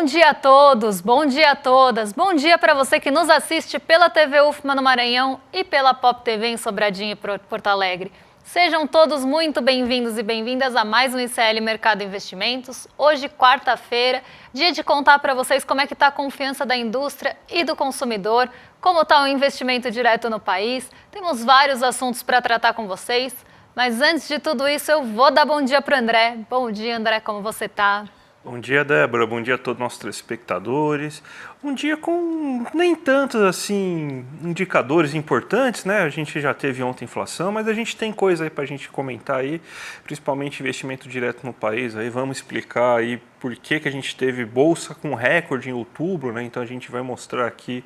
Bom dia a todos, bom dia a todas, bom dia para você que nos assiste pela TV UFMA no Maranhão e pela Pop TV em Sobradinho e Porto Alegre. Sejam todos muito bem-vindos e bem-vindas a mais um ICL Mercado Investimentos. Hoje, quarta-feira, dia de contar para vocês como é que está a confiança da indústria e do consumidor, como está o investimento direto no país. Temos vários assuntos para tratar com vocês, mas antes de tudo isso eu vou dar bom dia para o André. Bom dia, André, como você está? Bom dia, Débora. Bom dia a todos os nossos telespectadores. Um dia com nem tantos assim indicadores importantes, né? A gente já teve ontem inflação, mas a gente tem coisa aí para a gente comentar aí, principalmente investimento direto no país. Aí vamos explicar aí por que a gente teve bolsa com recorde em outubro, né? Então a gente vai mostrar aqui,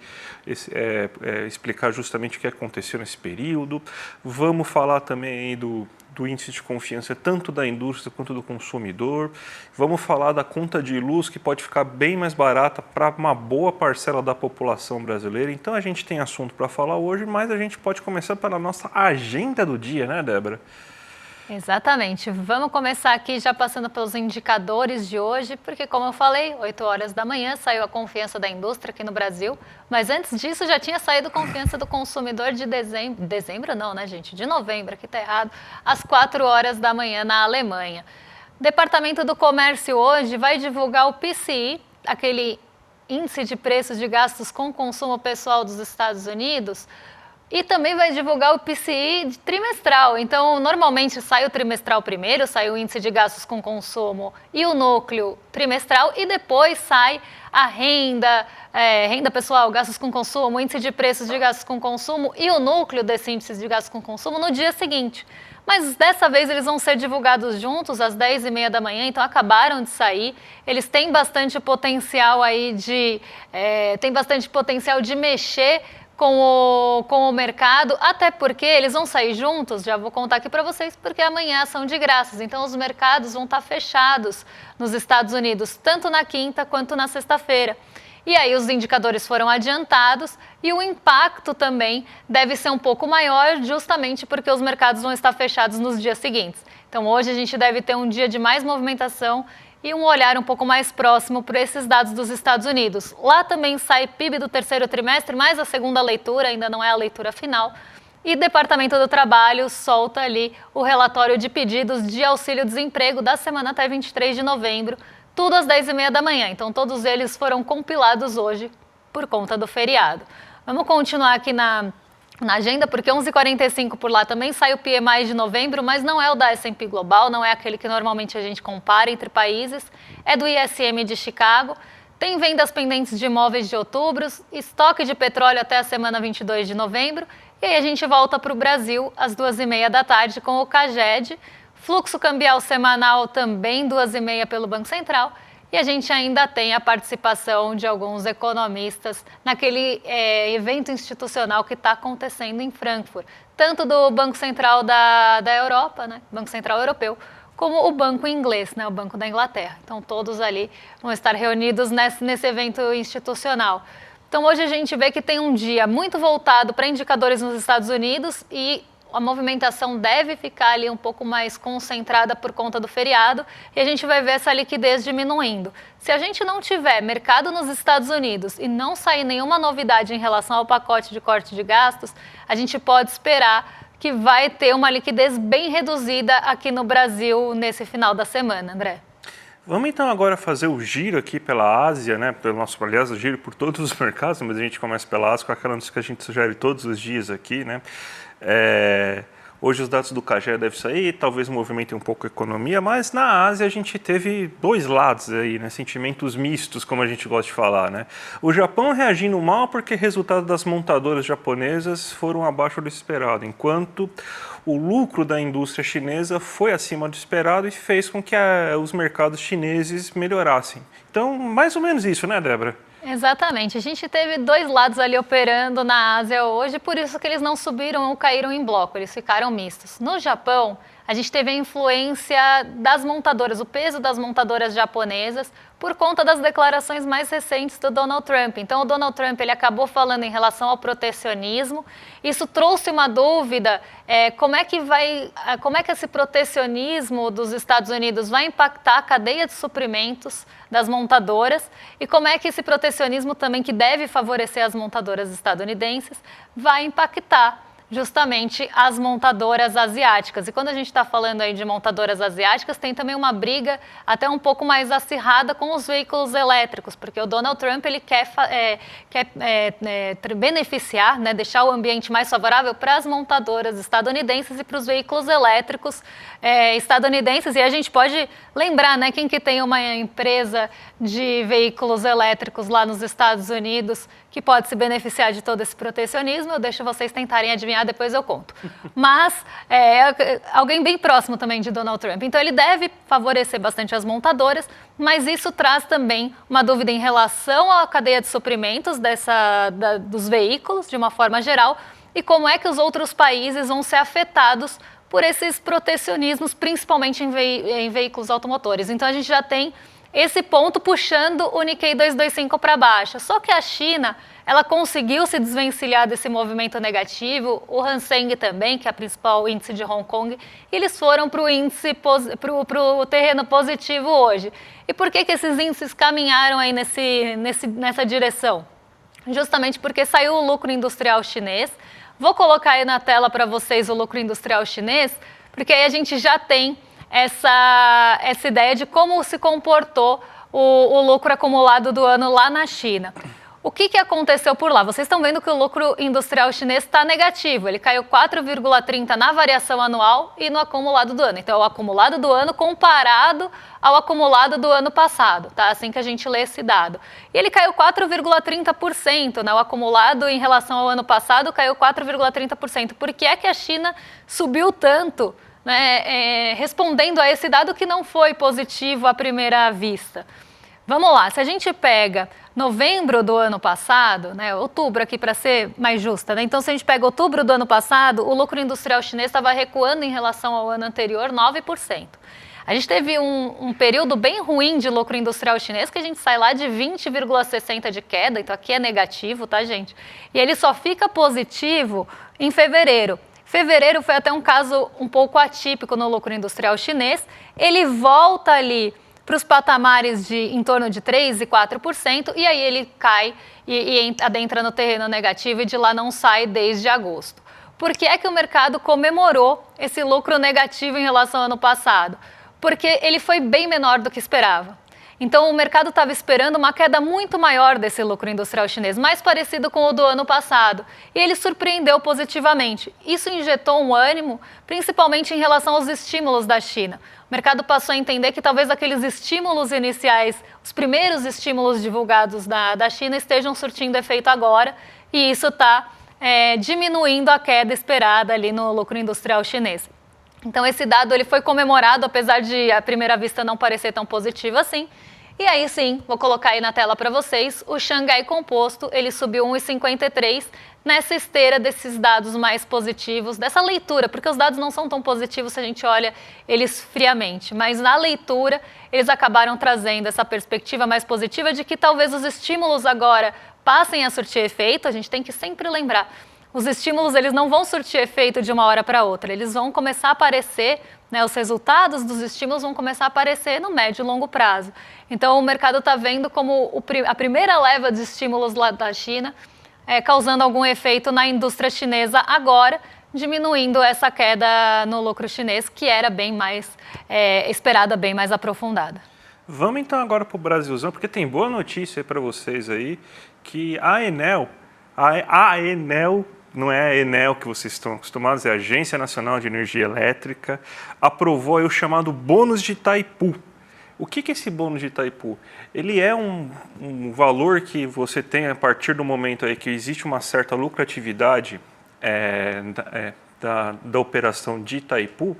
explicar justamente o que aconteceu nesse período. Vamos falar também aí do índice de confiança tanto da indústria quanto do consumidor. Vamos falar da conta de luz que pode ficar bem mais barata para uma boa parcela da população brasileira. Então a gente tem assunto para falar hoje, mas a gente pode começar pela nossa agenda do dia, né, Débora? Exatamente. Vamos começar aqui já passando pelos indicadores de hoje, porque como eu falei, 8 horas da manhã saiu a confiança da indústria aqui no Brasil, mas antes disso já tinha saído a confiança do consumidor de dezembro não, né, gente? De novembro, aqui tá errado, às 4 horas da manhã na Alemanha. Departamento do Comércio hoje vai divulgar o PCI, aquele índice de preços de gastos com consumo pessoal dos Estados Unidos, e também vai divulgar o PCI trimestral. Então, normalmente sai o trimestral primeiro, sai o índice de gastos com consumo e o núcleo trimestral, e depois sai a renda pessoal, gastos com consumo, índice de preços de gastos com consumo e o núcleo desse índice de gastos com consumo no dia seguinte. Mas dessa vez eles vão ser divulgados juntos às 10h30 da manhã, então acabaram de sair. Eles têm bastante potencial aí de mexer com o mercado, até porque eles vão sair juntos, já vou contar aqui para vocês, porque amanhã são de graças, então os mercados vão estar fechados nos Estados Unidos, tanto na quinta quanto na sexta-feira. E aí os indicadores foram adiantados e o impacto também deve ser um pouco maior, justamente porque os mercados vão estar fechados nos dias seguintes. Então hoje a gente deve ter um dia de mais movimentação e um olhar um pouco mais próximo para esses dados dos Estados Unidos. Lá também sai PIB do terceiro trimestre, mas a segunda leitura ainda não é a leitura final. E o Departamento do Trabalho solta ali o relatório de pedidos de auxílio-desemprego da semana até 23 de novembro, tudo às 10h30 da manhã. Então todos eles foram compilados hoje por conta do feriado. Vamos continuar aqui na agenda, porque 11h45 por lá também sai o PMI de novembro, mas não é o da S&P Global, não é aquele que normalmente a gente compara entre países, é do ISM de Chicago. Tem vendas pendentes de imóveis de outubro, estoque de petróleo até a semana 22 de novembro, e aí a gente volta para o Brasil às 2h30 da tarde com o CAGED, fluxo cambial semanal também 2h30 pelo Banco Central, e a gente ainda tem a participação de alguns economistas naquele evento institucional que está acontecendo em Frankfurt, tanto do Banco Central da Europa, né, Banco Central Europeu, como o Banco Inglês, né, o Banco da Inglaterra. Então todos ali vão estar reunidos nesse evento institucional. Então hoje a gente vê que tem um dia muito voltado para indicadores nos Estados Unidos e a movimentação deve ficar ali um pouco mais concentrada por conta do feriado e a gente vai ver essa liquidez diminuindo. Se a gente não tiver mercado nos Estados Unidos e não sair nenhuma novidade em relação ao pacote de corte de gastos, a gente pode esperar que vai ter uma liquidez bem reduzida aqui no Brasil nesse final da semana, André. Vamos então agora fazer o giro aqui pela Ásia, né? Aliás, o giro por todos os mercados, mas a gente começa pela Ásia com aquela notícia que a gente sugere todos os dias aqui, né? Hoje os dados do CAGED devem sair, talvez movimentem um pouco a economia, mas na Ásia a gente teve dois lados aí, né? Sentimentos mistos, como a gente gosta de falar, né? O Japão reagindo mal porque resultados das montadoras japonesas foram abaixo do esperado, enquanto o lucro da indústria chinesa foi acima do esperado e fez com que os mercados chineses melhorassem. Então, mais ou menos isso, né, Débora? Exatamente. A gente teve dois lados ali operando na Ásia hoje, por isso que eles não subiram ou caíram em bloco, eles ficaram mistos. No Japão, a gente teve a influência das montadoras, o peso das montadoras japonesas, por conta das declarações mais recentes do Donald Trump. Então, o Donald Trump ele acabou falando em relação ao protecionismo. Isso trouxe uma dúvida, como é que esse protecionismo dos Estados Unidos vai impactar a cadeia de suprimentos das montadoras e como é que esse protecionismo também, que deve favorecer as montadoras estadunidenses, vai impactar justamente as montadoras asiáticas. E quando a gente está falando aí de montadoras asiáticas, tem também uma briga até um pouco mais acirrada com os veículos elétricos, porque o Donald Trump ele quer beneficiar, né, deixar o ambiente mais favorável para as montadoras estadunidenses e para os veículos elétricos estadunidenses. E a gente pode lembrar, né, quem que tem uma empresa de veículos elétricos lá nos Estados Unidos que pode se beneficiar de todo esse protecionismo. Eu deixo vocês tentarem adivinhar, depois eu conto. Mas alguém bem próximo também de Donald Trump. Então ele deve favorecer bastante as montadoras, mas isso traz também uma dúvida em relação à cadeia de suprimentos dos veículos, de uma forma geral, e como é que os outros países vão ser afetados por esses protecionismos, principalmente em veículos automotores. Então a gente já tem esse ponto puxando o Nikkei 225 para baixo. Só que a China, ela conseguiu se desvencilhar desse movimento negativo, o Hang Seng também, que é o principal índice de Hong Kong, e eles foram para o terreno positivo hoje. E por que esses índices caminharam aí nessa direção? Justamente porque saiu o lucro industrial chinês. Vou colocar aí na tela para vocês o lucro industrial chinês, porque aí a gente já tem essa ideia de como se comportou o lucro acumulado do ano lá na China. O que aconteceu por lá? Vocês estão vendo que o lucro industrial chinês está negativo. Ele caiu 4,30% na variação anual e no acumulado do ano. Então, é o acumulado do ano comparado ao acumulado do ano passado, tá? Assim que a gente lê esse dado. E ele caiu 4,30%, né? O acumulado em relação ao ano passado caiu 4,30%. Por que é que a China subiu tanto, né, respondendo a esse dado que não foi positivo à primeira vista? Vamos lá, se a gente pega novembro do ano passado, né, outubro aqui para ser mais justa, né? Então se a gente pega outubro do ano passado, o lucro industrial chinês estava recuando em relação ao ano anterior 9%. A gente teve um período bem ruim de lucro industrial chinês, que a gente sai lá de 20,60 de queda, então aqui é negativo, tá, gente? E ele só fica positivo em fevereiro. Fevereiro foi até um caso um pouco atípico no lucro industrial chinês. Ele volta ali para os patamares de em torno de 3% e 4%, e aí ele cai e adentra no terreno negativo e de lá não sai desde agosto. Por que é que o mercado comemorou esse lucro negativo em relação ao ano passado? Porque ele foi bem menor do que esperava. Então, o mercado estava esperando uma queda muito maior desse lucro industrial chinês, mais parecido com o do ano passado. E ele surpreendeu positivamente. Isso injetou um ânimo, principalmente em relação aos estímulos da China. O mercado passou a entender que talvez aqueles estímulos iniciais, os primeiros estímulos divulgados da China, estejam surtindo efeito agora. E isso está diminuindo a queda esperada ali no lucro industrial chinês. Então, esse dado ele foi comemorado, apesar de à primeira vista não parecer tão positivo assim. E aí sim, vou colocar aí na tela para vocês, o Xangai Composto, ele subiu 1,53 nessa esteira desses dados mais positivos, dessa leitura, porque os dados não são tão positivos se a gente olha eles friamente, mas na leitura eles acabaram trazendo essa perspectiva mais positiva de que talvez os estímulos agora passem a surtir efeito. A gente tem que sempre lembrar, os estímulos eles não vão surtir efeito de uma hora para outra, eles vão começar a aparecer, né, os resultados dos estímulos vão começar a aparecer no médio e longo prazo. Então o mercado está vendo como a primeira leva de estímulos lá da China causando algum efeito na indústria chinesa agora, diminuindo essa queda no lucro chinês, que era bem mais esperada, bem mais aprofundada. Vamos então agora para o Brasilzão, porque tem boa notícia para vocês aí, que a Enel, não é a Enel que vocês estão acostumados, é a Agência Nacional de Energia Elétrica, aprovou aí o chamado bônus de Itaipu. O que é esse bônus de Itaipu? Ele é um valor que você tem a partir do momento aí que existe uma certa lucratividade da operação de Itaipu,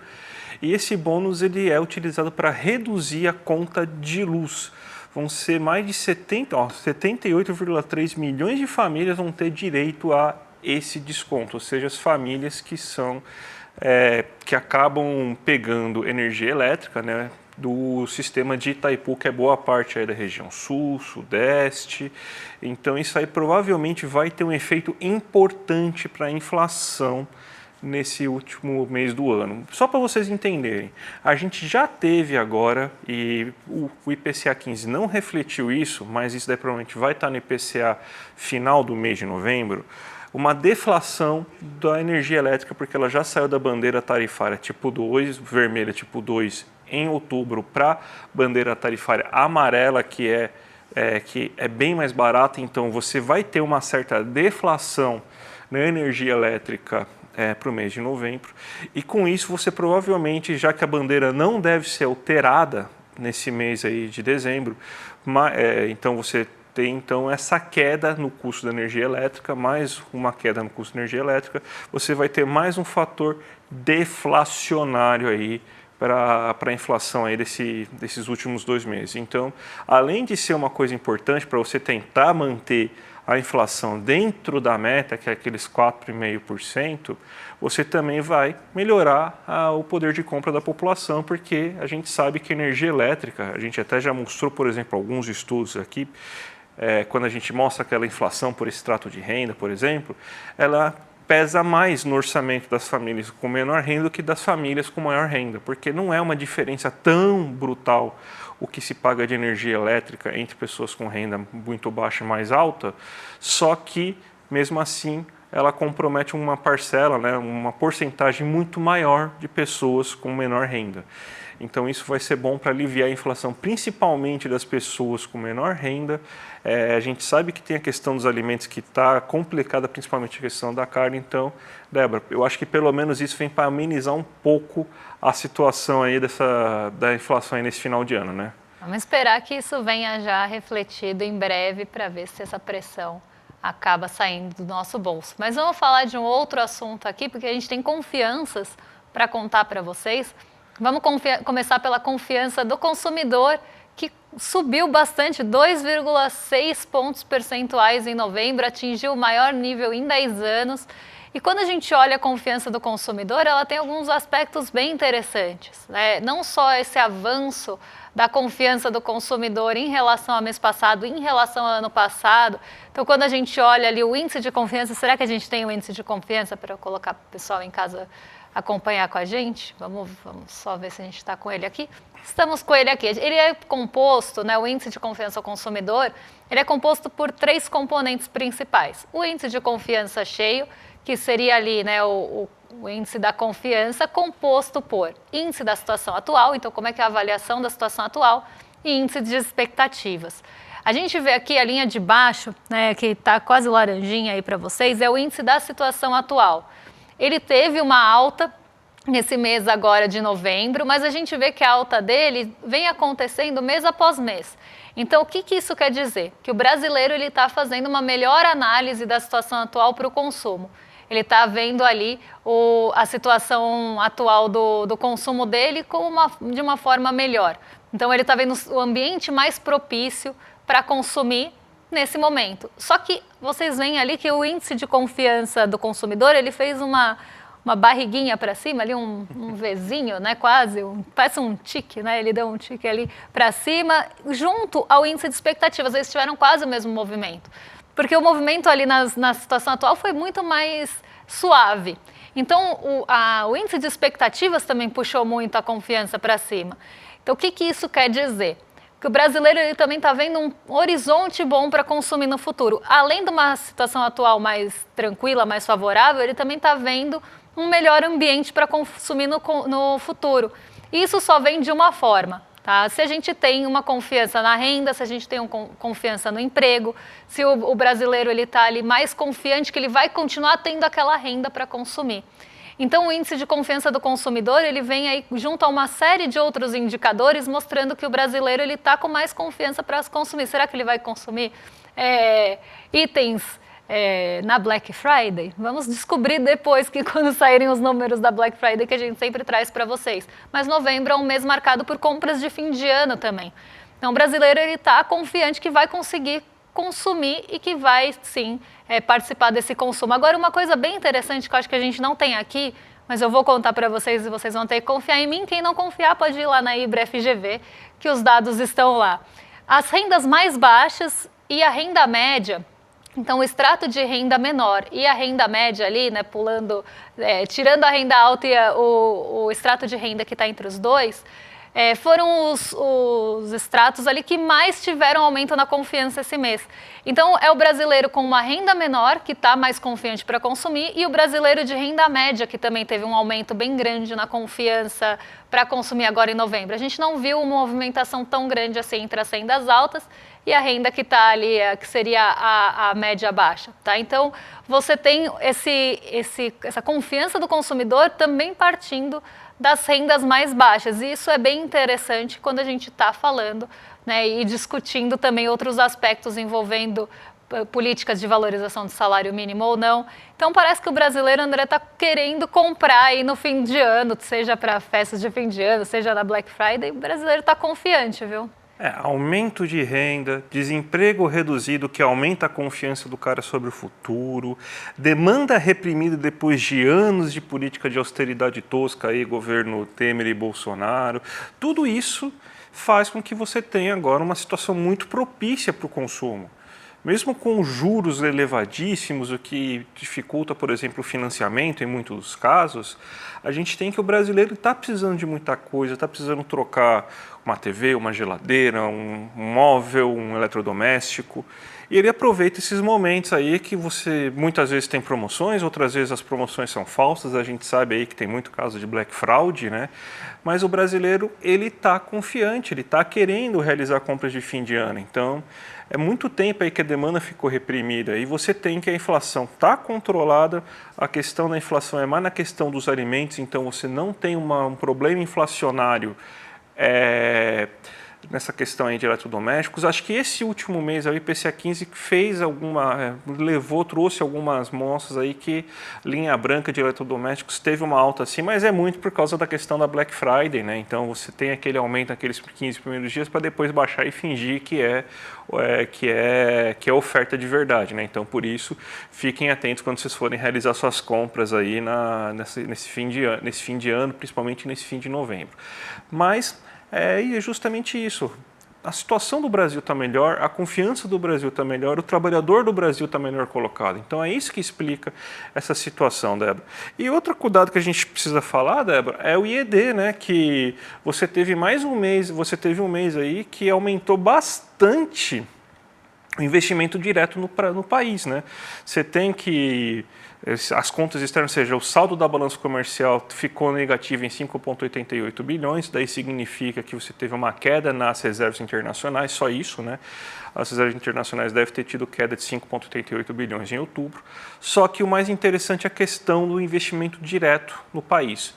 e esse bônus ele é utilizado para reduzir a conta de luz. Vão ser mais de 78,3 milhões de famílias vão ter direito a esse desconto, ou seja, as famílias que são que acabam pegando energia elétrica, né, do sistema de Itaipu, que é boa parte aí da região sul, sudeste. Então isso aí provavelmente vai ter um efeito importante para a inflação nesse último mês do ano. Só para vocês entenderem, a gente já teve agora, e o IPCA 15 não refletiu isso, mas isso daí provavelmente vai estar no IPCA final do mês de novembro, uma deflação da energia elétrica, porque ela já saiu da bandeira tarifária tipo 2, vermelha tipo 2, em outubro, para bandeira tarifária amarela, que é bem mais barata. Então você vai ter uma certa deflação na energia elétrica para o mês de novembro. E com isso você provavelmente, já que a bandeira não deve ser alterada nesse mês aí de dezembro, então você tem então essa queda no custo da energia elétrica, mais uma queda no custo da energia elétrica, você vai ter mais um fator deflacionário aí para a inflação aí desses últimos 2 meses. Então, além de ser uma coisa importante para você tentar manter a inflação dentro da meta, que é aqueles 4,5%, você também vai melhorar o poder de compra da população, porque a gente sabe que a energia elétrica, a gente até já mostrou, por exemplo, alguns estudos aqui, quando a gente mostra aquela inflação por extrato de renda, por exemplo, ela pesa mais no orçamento das famílias com menor renda do que das famílias com maior renda, porque não é uma diferença tão brutal o que se paga de energia elétrica entre pessoas com renda muito baixa e mais alta, só que, mesmo assim, ela compromete uma parcela, né, uma porcentagem muito maior de pessoas com menor renda. Então isso vai ser bom para aliviar a inflação, principalmente das pessoas com menor renda. A gente sabe que tem a questão dos alimentos que está complicada, principalmente a questão da carne. Então, Débora, eu acho que pelo menos isso vem para amenizar um pouco a situação aí da inflação aí nesse final de ano, né? Vamos esperar que isso venha já refletido em breve para ver se essa pressão acaba saindo do nosso bolso. Mas vamos falar de um outro assunto aqui, porque a gente tem confianças para contar para vocês. Vamos começar pela confiança do consumidor, que subiu bastante, 2,6 pontos percentuais em novembro, atingiu o maior nível em 10 anos. E quando a gente olha a confiança do consumidor, ela tem alguns aspectos bem interessantes, né? Não só esse avanço da confiança do consumidor em relação ao mês passado, em relação ao ano passado. Então, quando a gente olha ali o índice de confiança, será que a gente tem um índice de confiança para eu colocar para o pessoal em casa acompanhar com a gente? Vamos só ver se a gente está com ele aqui. Estamos com ele aqui. Ele é composto, né, o índice de confiança ao consumidor, ele é composto por 3 componentes principais. O índice de confiança cheio, que seria ali, né, o índice da confiança, composto por índice da situação atual, então como é que é a avaliação da situação atual, e índice de expectativas. A gente vê aqui a linha de baixo, né, que está quase laranjinha aí para vocês, é o índice da situação atual. Ele teve uma alta nesse mês agora de novembro, mas a gente vê que a alta dele vem acontecendo mês após mês. Então, o que isso quer dizer? Que o brasileiro está fazendo uma melhor análise da situação atual para o consumo. Ele está vendo ali a situação atual do consumo dele de uma forma melhor. Então, ele está vendo o ambiente mais propício para consumir nesse momento. Só que vocês veem ali que o índice de confiança do consumidor, ele fez uma barriguinha para cima, ali um Vzinho, né, quase, parece um tique, né, ele deu um tique ali para cima, junto ao índice de expectativas. Eles tiveram quase o mesmo movimento, porque o movimento ali na situação atual foi muito mais suave. Então, o índice de expectativas também puxou muito a confiança para cima. Então, o que isso quer dizer? Que o brasileiro ele também está vendo um horizonte bom para consumir no futuro. Além de uma situação atual mais tranquila, mais favorável, ele também está vendo um melhor ambiente para consumir no futuro. E isso só vem de uma forma, tá? Se a gente tem uma confiança na renda, se a gente tem confiança no emprego, se o brasileiro está ali mais confiante que ele vai continuar tendo aquela renda para consumir. Então, o índice de confiança do consumidor, ele vem aí junto a uma série de outros indicadores mostrando que o brasileiro está com mais confiança para consumir. Será que ele vai consumir itens na Black Friday? Vamos descobrir depois, que quando saírem os números da Black Friday, que a gente sempre traz para vocês. Mas novembro é um mês marcado por compras de fim de ano também. Então, o brasileiro está confiante que vai conseguir consumir e que vai, sim, participar desse consumo. Agora, uma coisa bem interessante que eu acho que a gente não tem aqui, mas eu vou contar para vocês e vocês vão ter que confiar em mim. Quem não confiar pode ir lá na IBRE-FGV, que os dados estão lá. As rendas mais baixas e a renda média, então o extrato de renda menor e a renda média ali, né, tirando a renda alta e o extrato de renda que está entre os dois, foram os extratos ali que mais tiveram aumento na confiança esse mês. Então, é o brasileiro com uma renda menor que está mais confiante para consumir e o brasileiro de renda média que também teve um aumento bem grande na confiança para consumir agora em novembro. A gente não viu uma movimentação tão grande assim entre as rendas altas e a renda que está ali, que seria a média baixa. Tá? Então, você tem essa confiança do consumidor também partindo das rendas mais baixas. E isso é bem interessante quando a gente está falando, né, e discutindo também outros aspectos envolvendo políticas de valorização do salário mínimo ou não. Então parece que o brasileiro, André, está querendo comprar aí no fim de ano, seja para festas de fim de ano, seja na Black Friday, o brasileiro está confiante, viu? Aumento de renda, desemprego reduzido que aumenta a confiança do cara sobre o futuro, demanda reprimida depois de anos de política de austeridade tosca aí, governo Temer e Bolsonaro, tudo isso faz com que você tenha agora uma situação muito propícia para o consumo. Mesmo com juros elevadíssimos, o que dificulta, por exemplo, o financiamento em muitos casos, a gente tem que o brasileiro está precisando de muita coisa, está precisando trocar uma TV, uma geladeira, um móvel, um eletrodoméstico. E ele aproveita esses momentos aí que você muitas vezes tem promoções, outras vezes as promoções são falsas, a gente sabe aí que tem muito caso de black fraud, né? Mas o brasileiro, ele está confiante, ele está querendo realizar compras de fim de ano. Então, é muito tempo aí que a demanda ficou reprimida e você tem que a inflação está controlada, a questão da inflação é mais na questão dos alimentos, então você não tem um problema inflacionário nessa questão aí de eletrodomésticos. Acho que esse último mês a IPCA 15 fez trouxe algumas mostras aí que linha branca de eletrodomésticos teve uma alta assim, mas é muito por causa da questão da Black Friday, né? Então você tem aquele aumento naqueles 15 primeiros dias para depois baixar e fingir que é oferta de verdade, né? Então por isso fiquem atentos quando vocês forem realizar suas compras aí nesse fim de ano, principalmente nesse fim de novembro. Mas e é justamente isso. A situação do Brasil está melhor, a confiança do Brasil está melhor, o trabalhador do Brasil está melhor colocado. Então é isso que explica essa situação, Débora. E outro cuidado que a gente precisa falar, Débora, é o IED, né? Que você teve um mês aí que aumentou bastante o investimento direto no país, né? Você tem que as contas externas, ou seja, o saldo da balança comercial ficou negativo em 5,88 bilhões, daí significa que você teve uma queda nas reservas internacionais, só isso, né? As reservas internacionais devem ter tido queda de 5,88 bilhões em outubro, só que o mais interessante é a questão do investimento direto no país.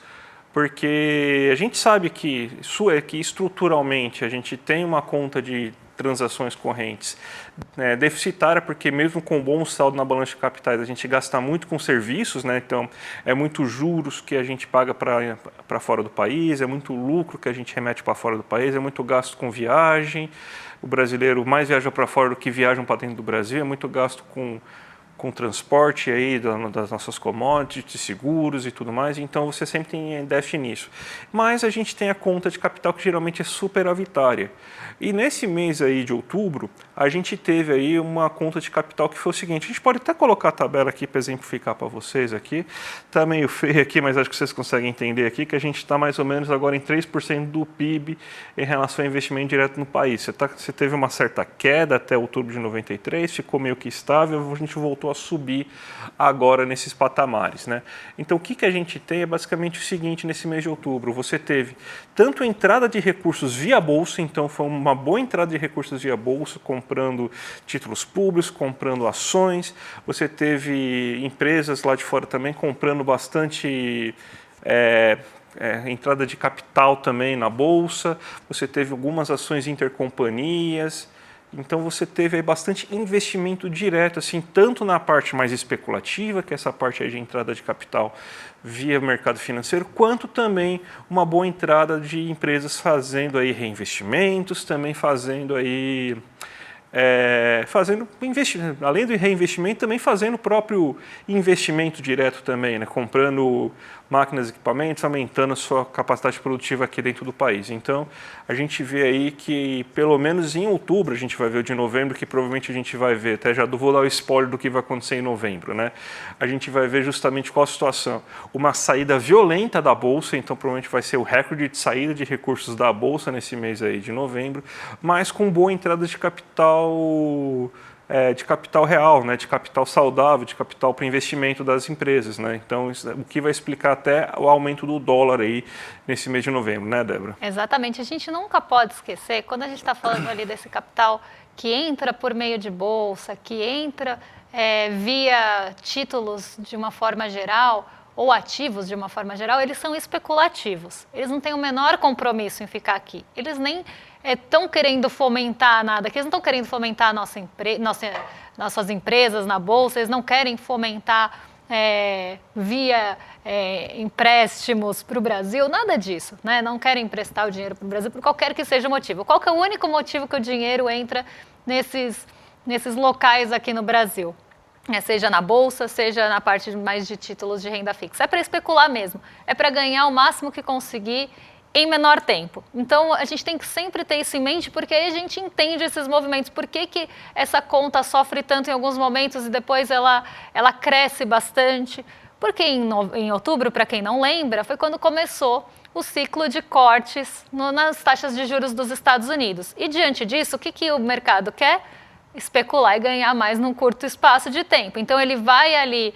Porque a gente sabe que estruturalmente a gente tem uma conta de transações correntes deficitária, porque mesmo com bom saldo na balança de capitais, a gente gasta muito com serviços, né? Então é muito juros que a gente paga para fora do país, é muito lucro que a gente remete para fora do país, é muito gasto com viagem, o brasileiro mais viaja para fora do que viajam para dentro do Brasil, é muito gasto com transporte aí das nossas commodities, seguros e tudo mais, então você sempre tem déficit nisso. Mas a gente tem a conta de capital que geralmente é superavitária. E nesse mês aí de outubro, a gente teve aí uma conta de capital que foi o seguinte, a gente pode até colocar a tabela aqui para exemplificar para vocês aqui, tá meio feio aqui, mas acho que vocês conseguem entender aqui que a gente está mais ou menos agora em 3% do PIB em relação ao investimento direto no país. Você teve uma certa queda até outubro de 93, ficou meio que estável, a gente voltou a subir agora nesses patamares, né? Então o que a gente tem é basicamente o seguinte: nesse mês de outubro você teve tanto entrada de recursos via bolsa, então foi uma boa entrada de recursos via bolsa, comprando títulos públicos, comprando ações, você teve empresas lá de fora também comprando bastante entrada de capital também na bolsa, você teve algumas ações intercompanhias. Então você teve aí bastante investimento direto, assim, tanto na parte mais especulativa, que é essa parte aí de entrada de capital via mercado financeiro, quanto também uma boa entrada de empresas fazendo aí reinvestimentos, também fazendo aí fazendo investimento, além do reinvestimento, também fazendo o próprio investimento direto também, né? Comprando máquinas e equipamentos, aumentando a sua capacidade produtiva aqui dentro do país. Então, a gente vê aí que, pelo menos em outubro, a gente vai ver o de novembro, que provavelmente a gente vai ver, até já vou dar o spoiler do que vai acontecer em novembro, né? A gente vai ver justamente qual a situação. Uma saída violenta da Bolsa, então provavelmente vai ser o recorde de saída de recursos da Bolsa nesse mês aí de novembro, mas com boa entrada de capital real, né, de capital saudável, de capital para investimento das empresas, né? Então, o que vai explicar até o aumento do dólar aí nesse mês de novembro, né, Débora? Exatamente. A gente nunca pode esquecer, quando a gente está falando ali desse capital que entra por meio de bolsa, que entra via títulos de uma forma geral, ou ativos de uma forma geral, eles são especulativos. Eles não têm o menor compromisso em ficar aqui. Eles nem estão querendo fomentar nada, que eles não estão querendo fomentar nossas empresas na Bolsa, eles não querem fomentar via empréstimos para o Brasil, nada disso, né? Não querem emprestar o dinheiro para o Brasil por qualquer que seja o motivo. Qual que é o único motivo que o dinheiro entra nesses locais aqui no Brasil? Seja na Bolsa, seja na parte mais de títulos de renda fixa. É para especular mesmo, é para ganhar o máximo que conseguir em menor tempo. Então, a gente tem que sempre ter isso em mente, porque aí a gente entende esses movimentos. Por que essa conta sofre tanto em alguns momentos e depois ela cresce bastante? Porque em outubro, para quem não lembra, foi quando começou o ciclo de cortes nas taxas de juros dos Estados Unidos. E diante disso, o que o mercado quer? Especular e ganhar mais num curto espaço de tempo. Então, ele vai ali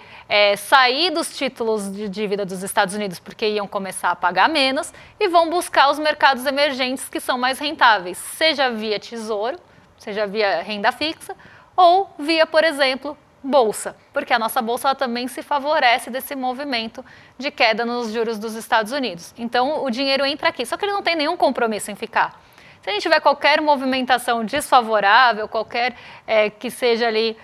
sair dos títulos de dívida dos Estados Unidos, porque iam começar a pagar menos, e vão buscar os mercados emergentes que são mais rentáveis, seja via tesouro, seja via renda fixa, ou via, por exemplo, bolsa, porque a nossa bolsa ela também se favorece desse movimento de queda nos juros dos Estados Unidos. Então, o dinheiro entra aqui, só que ele não tem nenhum compromisso em ficar. Se a gente tiver qualquer movimentação desfavorável, qualquer que seja ali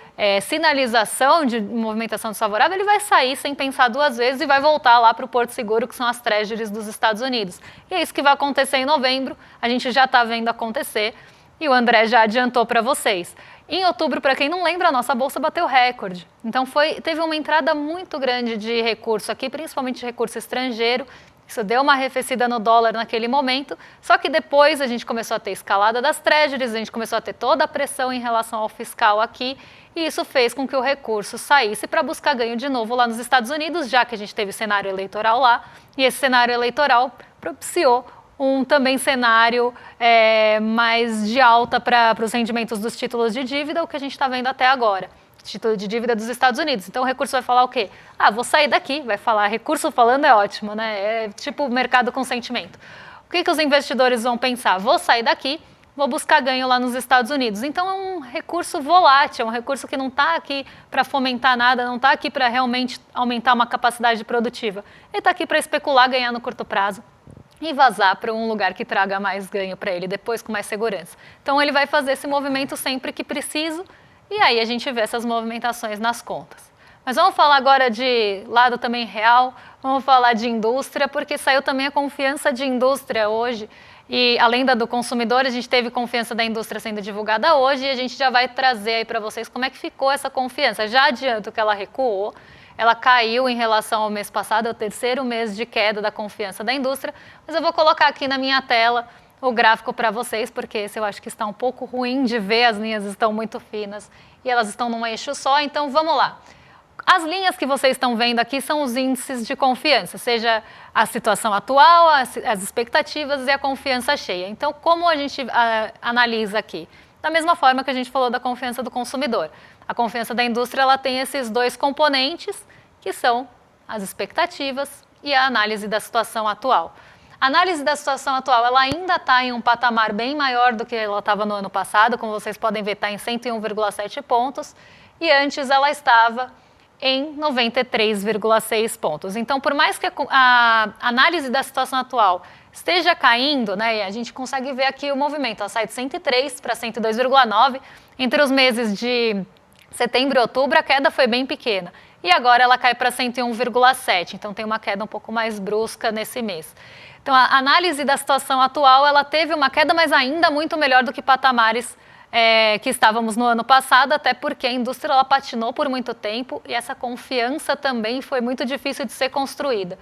sinalização de movimentação desfavorável, ele vai sair sem pensar duas vezes e vai voltar lá para o Porto Seguro, que são as treasuries dos Estados Unidos. E é isso que vai acontecer em novembro, a gente já está vendo acontecer e o André já adiantou para vocês. Em outubro, para quem não lembra, a nossa bolsa bateu recorde. Então teve uma entrada muito grande de recurso aqui, principalmente de recurso estrangeiro. Isso deu uma arrefecida no dólar naquele momento, só que depois a gente começou a ter escalada das treasuries, a gente começou a ter toda a pressão em relação ao fiscal aqui, e isso fez com que o recurso saísse para buscar ganho de novo lá nos Estados Unidos, já que a gente teve cenário eleitoral lá, e esse cenário eleitoral propiciou um também cenário mais de alta para os rendimentos dos títulos de dívida, o que a gente está vendo até agora. Título de dívida dos Estados Unidos. Então, o recurso vai falar o quê? Vou sair daqui, vai falar. Recurso falando é ótimo, né? É tipo mercado com sentimento. O que os investidores vão pensar? Vou sair daqui, vou buscar ganho lá nos Estados Unidos. Então, é um recurso volátil, é um recurso que não está aqui para fomentar nada, não está aqui para realmente aumentar uma capacidade produtiva. Ele está aqui para especular, ganhar no curto prazo e vazar para um lugar que traga mais ganho para ele, depois com mais segurança. Então, ele vai fazer esse movimento sempre que preciso, e aí a gente vê essas movimentações nas contas. Mas vamos falar agora de lado também real, vamos falar de indústria, porque saiu também a confiança de indústria hoje. E além da do consumidor, a gente teve confiança da indústria sendo divulgada hoje, e a gente já vai trazer aí para vocês como é que ficou essa confiança. Já adianto que ela recuou, ela caiu em relação ao mês passado, é o terceiro mês de queda da confiança da indústria, mas eu vou colocar aqui na minha tela o gráfico para vocês, porque esse eu acho que está um pouco ruim de ver, as linhas estão muito finas e elas estão num eixo só, então vamos lá. As linhas que vocês estão vendo aqui são os índices de confiança, seja a situação atual, as expectativas e a confiança cheia. Então, como a gente analisa aqui? Da mesma forma que a gente falou da confiança do consumidor. A confiança da indústria ela tem esses dois componentes, que são as expectativas e a análise da situação atual. A análise da situação atual ela ainda está em um patamar bem maior do que ela estava no ano passado, como vocês podem ver, está em 101,7 pontos, e antes ela estava em 93,6 pontos. Então, por mais que a análise da situação atual esteja caindo, né, e a gente consegue ver aqui o movimento, ela sai de 103 para 102,9, entre os meses de setembro e outubro a queda foi bem pequena, e agora ela cai para 101,7, então tem uma queda um pouco mais brusca nesse mês. Então, a análise da situação atual, ela teve uma queda, mas ainda muito melhor do que patamares que estávamos no ano passado, até porque a indústria ela patinou por muito tempo e essa confiança também foi muito difícil de ser construída.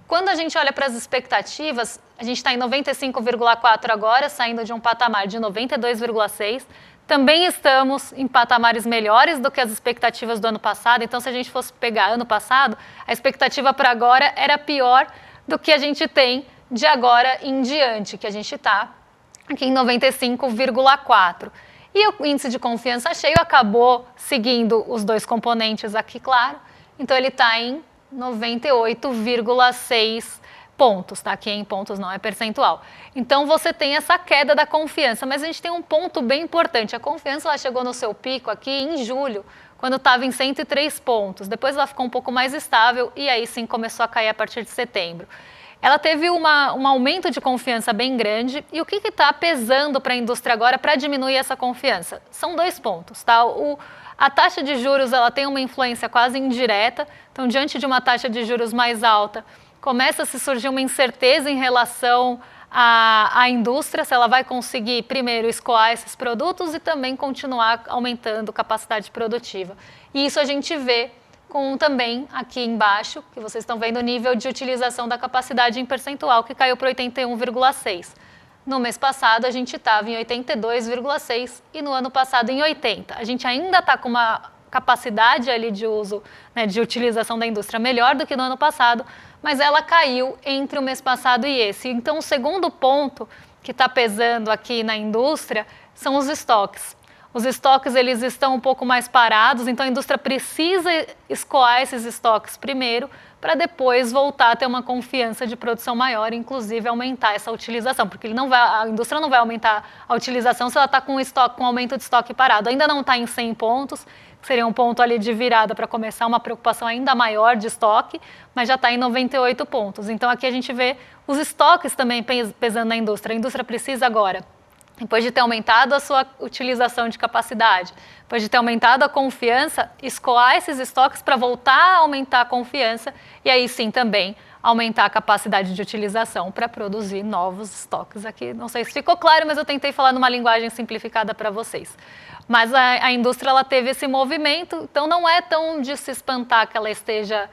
Quando a gente olha para as expectativas, a gente está em 95,4 agora, saindo de um patamar de 92,6. Também estamos em patamares melhores do que as expectativas do ano passado. Então, se a gente fosse pegar ano passado, a expectativa para agora era pior do que a gente tem de agora em diante, que a gente está aqui em 95,4. E o índice de confiança cheio acabou seguindo os dois componentes aqui, claro. Então, ele está em 98,6 pontos, tá? Aqui em pontos não é percentual. Então, você tem essa queda da confiança, mas a gente tem um ponto bem importante. A confiança ela chegou no seu pico aqui em julho, quando estava em 103 pontos. Depois ela ficou um pouco mais estável e aí sim começou a cair a partir de setembro. Ela teve um aumento de confiança bem grande. E o que está pesando para a indústria agora para diminuir essa confiança? São 2 pontos, tá? A taxa de juros ela tem uma influência quase indireta. Então, diante de uma taxa de juros mais alta, começa a se surgir uma incerteza em relação à indústria, se ela vai conseguir, primeiro, escoar esses produtos e também continuar aumentando capacidade produtiva. E isso a gente vê também aqui embaixo, que vocês estão vendo o nível de utilização da capacidade em percentual, que caiu para 81,6%. No mês passado, a gente estava em 82,6% e no ano passado em 80%. A gente ainda está com uma capacidade ali de uso, né, de utilização da indústria melhor do que no ano passado, mas ela caiu entre o mês passado e esse. Então, o segundo ponto que está pesando aqui na indústria são os estoques. Os estoques eles estão um pouco mais parados, então a indústria precisa escoar esses estoques primeiro, para depois voltar a ter uma confiança de produção maior, inclusive aumentar essa utilização, porque a indústria não vai aumentar a utilização se ela está com aumento de estoque parado. Ainda não está em 100 pontos, que seria um ponto ali de virada para começar uma preocupação ainda maior de estoque, mas já está em 98 pontos. Então aqui a gente vê os estoques também pesando na indústria. A indústria precisa agora, depois de ter aumentado a sua utilização de capacidade, depois de ter aumentado a confiança, escoar esses estoques para voltar a aumentar a confiança e aí sim também aumentar a capacidade de utilização para produzir novos estoques aqui. Não sei se ficou claro, mas eu tentei falar numa linguagem simplificada para vocês. Mas a indústria ela teve esse movimento, então não é tão de se espantar que ela esteja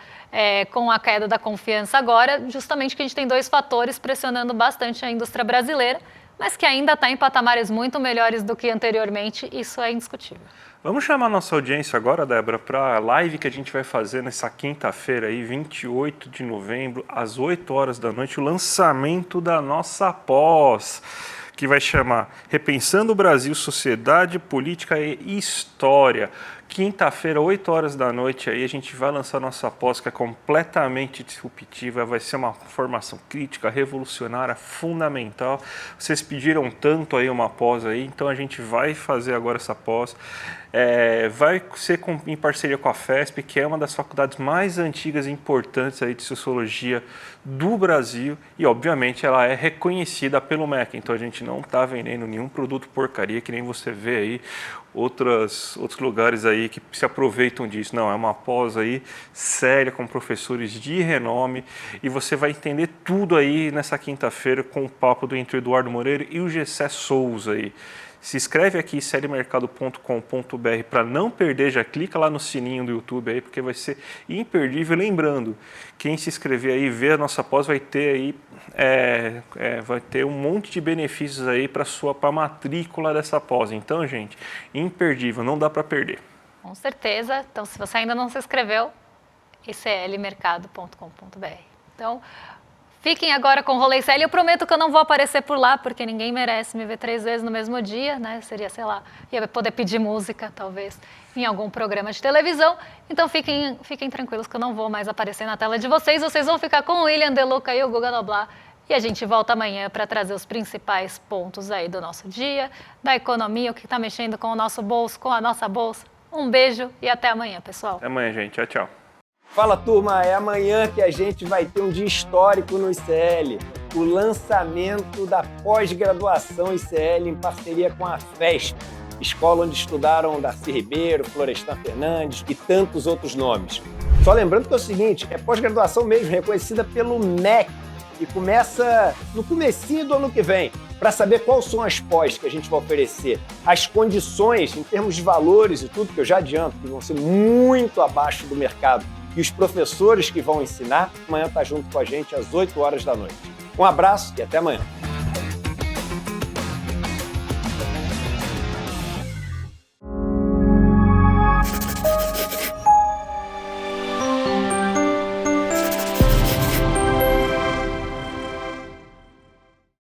com a queda da confiança agora, justamente que a gente tem 2 fatores pressionando bastante a indústria brasileira, mas que ainda está em patamares muito melhores do que anteriormente, isso é indiscutível. Vamos chamar nossa audiência agora, Débora, para a live que a gente vai fazer nessa quinta-feira, aí, 28 de novembro, às 8 horas da noite, o lançamento da nossa pós, que vai chamar Repensando o Brasil, Sociedade, Política e História. Quinta-feira, 8 horas da noite, aí a gente vai lançar nossa pós, que é completamente disruptiva, vai ser uma formação crítica, revolucionária, fundamental. Vocês pediram tanto aí uma pós aí, então a gente vai fazer agora essa pós. Vai ser em parceria com a FESP, que é uma das faculdades mais antigas e importantes aí de sociologia do Brasil, e obviamente ela é reconhecida pelo MEC, então a gente não está vendendo nenhum produto porcaria, que nem você vê aí outros lugares aí que se aproveitam disso. Não, é uma pós aí séria, com professores de renome, e você vai entender tudo aí nessa quinta-feira com o papo do Eduardo Moreira e o Gessé Souza aí. Se inscreve aqui, clmercado.com.br, para não perder, já clica lá no sininho do YouTube aí, porque vai ser imperdível. Lembrando, quem se inscrever aí, ver a nossa pós, vai ter aí, vai ter um monte de benefícios aí para a matrícula dessa pós. Então, gente, imperdível, não dá para perder. Com certeza. Então, se você ainda não se inscreveu, clmercado.com.br. Então, fiquem agora com o Rolê ICL. Eu prometo que eu não vou aparecer por lá, porque ninguém merece me ver 3 vezes no mesmo dia, né? Seria, sei lá, ia poder pedir música, talvez, em algum programa de televisão. Então fiquem tranquilos que eu não vou mais aparecer na tela de vocês. Vocês vão ficar com o William De Luca e o Guga Noblar. E a gente volta amanhã para trazer os principais pontos aí do nosso dia, da economia, o que está mexendo com o nosso bolso, com a nossa bolsa. Um beijo e até amanhã, pessoal. Até amanhã, gente. Tchau, tchau. Fala, turma, é amanhã que a gente vai ter um dia histórico no ICL, o lançamento da pós-graduação ICL em parceria com a FESP, escola onde estudaram Darcy Ribeiro, Florestan Fernandes e tantos outros nomes. Só lembrando que é o seguinte, é pós-graduação mesmo, reconhecida pelo MEC, e começa no comecinho do ano que vem. para saber quais são as pós que a gente vai oferecer, as condições em termos de valores e tudo, que eu já adianto, que vão ser muito abaixo do mercado, e os professores que vão ensinar, amanhã tá junto com a gente às 8 horas da noite. Um abraço e até amanhã.